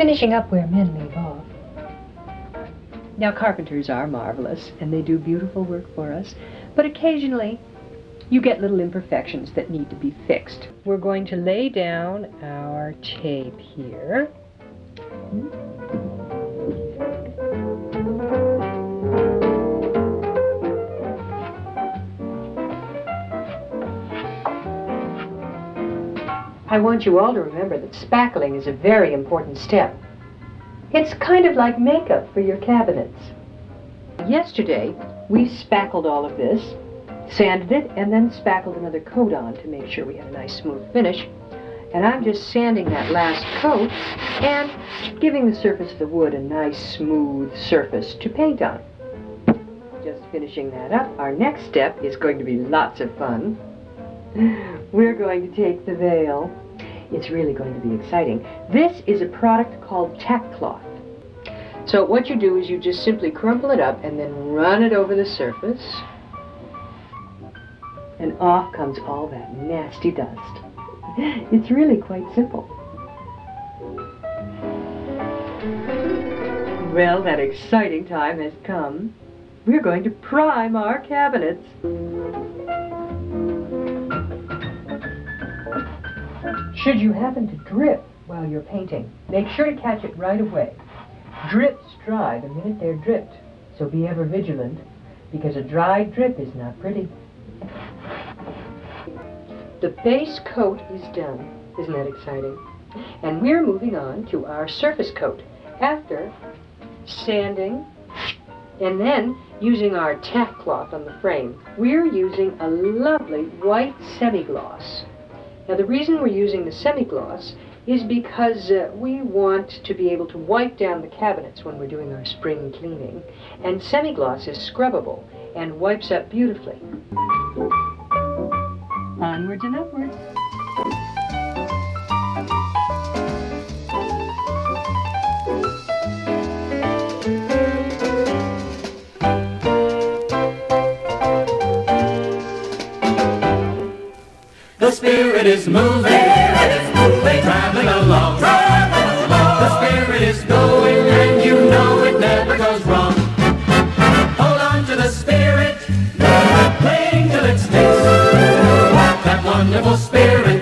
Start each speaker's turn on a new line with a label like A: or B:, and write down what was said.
A: finishing up where men leave off. Now, carpenters are marvelous, and they do beautiful work for us, but occasionally you get little imperfections that need to be fixed. We're going to lay down our tape here. I want you all to remember that spackling is a very important step. It's kind of like makeup for your cabinets. Yesterday, we spackled all of this, sanded it, and then spackled another coat on to make sure we had a nice smooth finish. And I'm just sanding that last coat and giving the surface of the wood a nice smooth surface to paint on. Just finishing that up, our next step is going to be lots of fun. We're going to take the veil. It's really going to be exciting. This is a product called Tack cloth. So what you do is you just simply crumple it up and then run it over the surface. And off comes all that nasty dust. It's really quite simple. Well, that exciting time has come. We're going to prime our cabinets. Should you happen to drip while you're painting, make sure to catch it right away. Drips dry the minute they're dripped, so be ever vigilant, because a dry drip is not pretty. The base coat is done. Isn't that exciting? And we're moving on to our surface coat. After sanding and then using our tack cloth on the frame, we're using a lovely white semi-gloss. Now the reason we're using the semi-gloss is because we want to be able to wipe down the cabinets when we're doing our spring cleaning, and semi-gloss is scrubbable and wipes up beautifully. Onwards and upwards.
B: The spirit is moving, traveling along. The spirit is going, and you know it never goes wrong. Hold on to the spirit, playing till it sticks. That wonderful spirit.